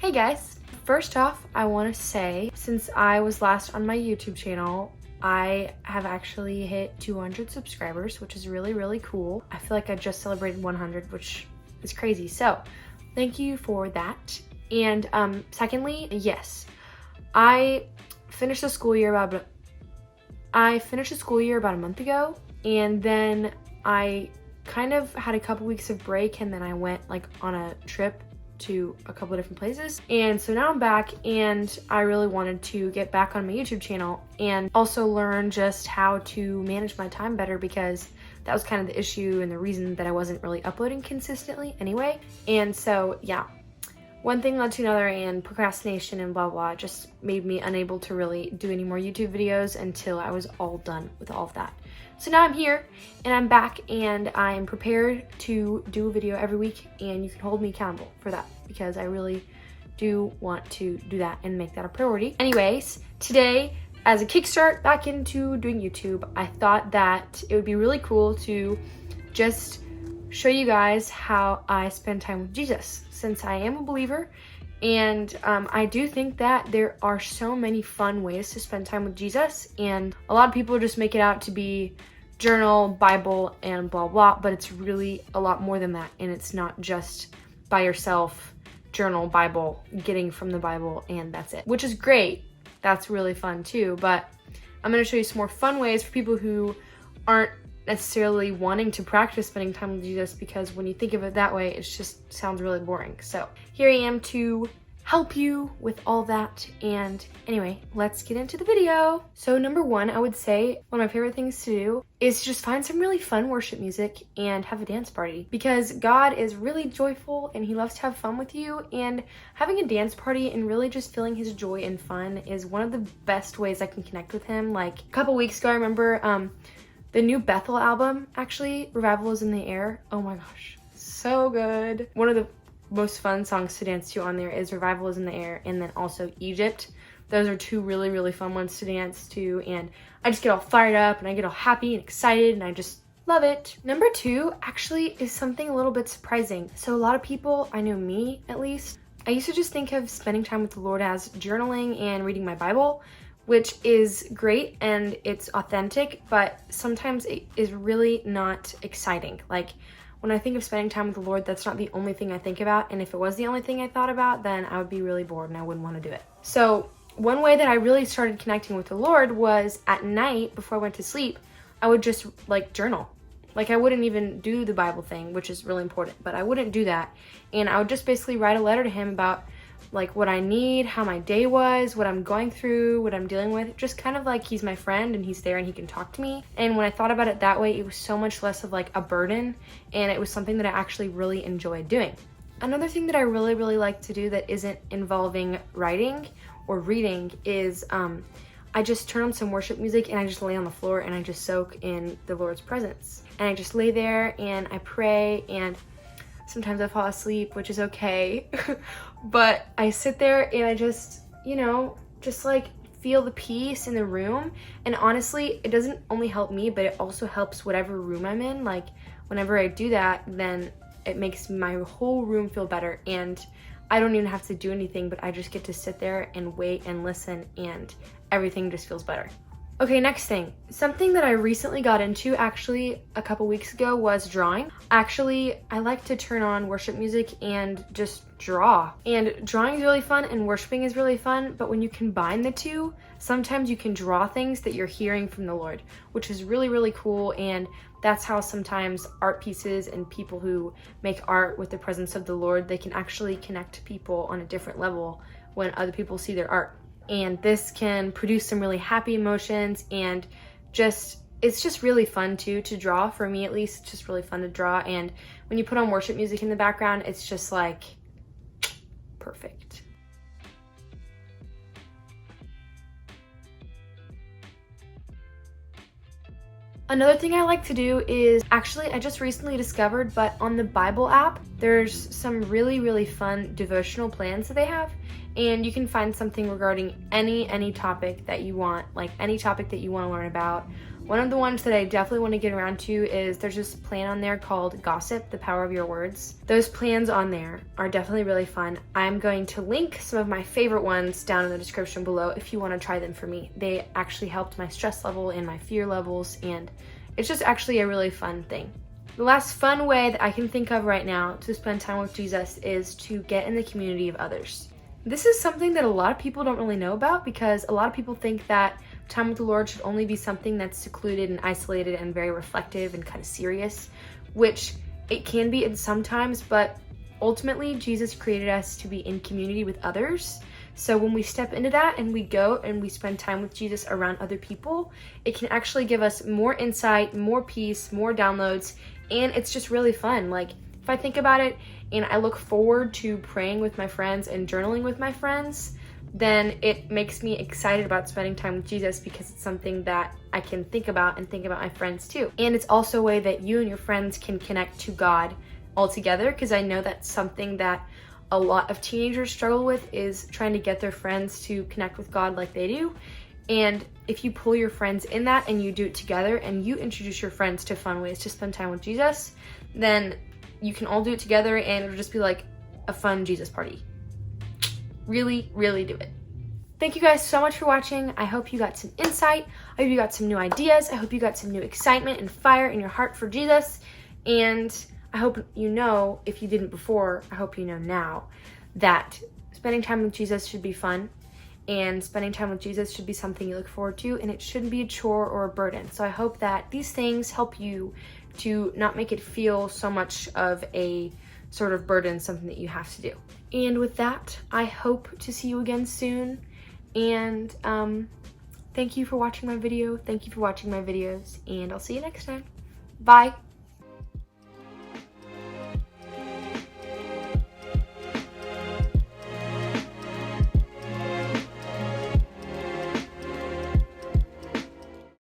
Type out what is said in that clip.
Hey guys! First off, I want to say, since I was last on my YouTube channel, I have actually hit 200 subscribers, which is really, really cool. I feel like I just celebrated 100, which is crazy. So, thank you for that. And secondly, yes, I finished the school year about a month ago, and then I kind of had a couple weeks of break, and then I went like on a trip to a couple of different places. And so now I'm back, and I really wanted to get back on my YouTube channel and also learn just how to manage my time better, because that was kind of the issue and the reason that I wasn't really uploading consistently anyway. And so yeah, one thing led to another, and procrastination and blah blah just made me unable to really do any more YouTube videos until I was all done with all of that. So now I'm here and I'm back, and I'm prepared to do a video every week, and you can hold me accountable for that, because I really do want to do that and make that a priority. Anyways, today, as a kickstart back into doing YouTube, I thought that it would be really cool to just show you guys how I spend time with Jesus, since I am a believer. And I do think that there are so many fun ways to spend time with Jesus, and a lot of people just make it out to be journal, Bible, and blah blah, but it's really a lot more than that. And it's not just by yourself, journal, Bible, getting from the Bible, and that's it, which is great. That's really fun too, but I'm going to show you some more fun ways for people who aren't necessarily wanting to practice spending time with Jesus, because when you think of it that way, it just sounds really boring. So here I am to help you with all that. And anyway, let's get into the video. So number one, I would say one of my favorite things to do is just find some really fun worship music and have a dance party, because God is really joyful and he loves to have fun with you, and having a dance party and really just feeling his joy and fun is one of the best ways I can connect with him. Like a couple weeks ago, I remember the new Bethel album, actually, Revival is in the Air. Oh my gosh, so good. One of the most fun songs to dance to on there is Revival is in the Air, and then also Egypt. Those are two really, really fun ones to dance to, and I just get all fired up and I get all happy and excited, and I just love it. Number two actually is something a little bit surprising. So a lot of people, I know me at least, I used to just think of spending time with the Lord as journaling and reading my Bible, which is great and it's authentic, but sometimes it is really not exciting. Like when I think of spending time with the Lord, that's not the only thing I think about. And if it was the only thing I thought about, then I would be really bored and I wouldn't want to do it. So one way that I really started connecting with the Lord was at night before I went to sleep, I would just like journal. Like I wouldn't even do the Bible thing, which is really important, but I wouldn't do that. And I would just basically write a letter to him about like what I need, how my day was, what I'm going through, what I'm dealing with, just kind of like he's my friend and he's there and he can talk to me. And when I thought about it that way, it was so much less of like a burden, and it was something that I actually really enjoyed doing. Another thing that I really, really like to do that isn't involving writing or reading is I just turn on some worship music and I just lay on the floor and I just soak in the Lord's presence. And I just lay there and I pray, and sometimes I fall asleep, which is okay. But I sit there and I just, just like feel the peace in the room. And honestly, it doesn't only help me, but it also helps whatever room I'm in. Like whenever I do that, then it makes my whole room feel better. And I don't even have to do anything, but I just get to sit there and wait and listen, and everything just feels better. Okay, next thing. Something that I recently got into actually a couple weeks ago was drawing. Actually, I like to turn on worship music and just draw. And drawing is really fun and worshiping is really fun, but when you combine the two, sometimes you can draw things that you're hearing from the Lord, which is really, really cool. And that's how sometimes art pieces and people who make art with the presence of the Lord, they can actually connect to people on a different level when other people see their art. And this can produce some really happy emotions, and it's just really fun too to draw. For me at least, it's just really fun to draw. And when you put on worship music in the background, it's just like perfect. Another thing I like to do is, actually I just recently discovered, but on the Bible app, there's some really, really fun devotional plans that they have. And you can find something regarding any topic that you want, like any topic that you want to learn about, One of the ones that I definitely want to get around to is there's this plan on there called Gossip, the Power of Your Words. Those plans on there are definitely really fun. I'm going to link some of my favorite ones down in the description below if you want to try them for me. They actually helped my stress level and my fear levels, and it's just actually a really fun thing. The last fun way that I can think of right now to spend time with Jesus is to get in the community of others. This is something that a lot of people don't really know about, because a lot of people think that time with the Lord should only be something that's secluded and isolated and very reflective and kind of serious, which it can be in sometimes, but ultimately Jesus created us to be in community with others. So when we step into that and we go and we spend time with Jesus around other people, it can actually give us more insight, more peace, more downloads, and it's just really fun. Like, if I think about it and I look forward to praying with my friends and journaling with my friends, then it makes me excited about spending time with Jesus, because it's something that I can think about and think about my friends too. And it's also a way that you and your friends can connect to God all together, because I know that's something that a lot of teenagers struggle with, is trying to get their friends to connect with God like they do. And if you pull your friends in that and you do it together and you introduce your friends to fun ways to spend time with Jesus, then you can all do it together and it'll just be like a fun Jesus party. Really, really do it. Thank you guys so much for watching. I hope you got some insight. I hope you got some new ideas. I hope you got some new excitement and fire in your heart for Jesus. And I hope you know, if you didn't before, I hope you know now, that spending time with Jesus should be fun, and spending time with Jesus should be something you look forward to, and it shouldn't be a chore or a burden. So I hope that these things help you to not make it feel so much of a sort of burden, something that you have to do. And with that, I hope to see you again soon. And thank you for watching my video. Thank you for watching my videos, and I'll see you next time. Bye.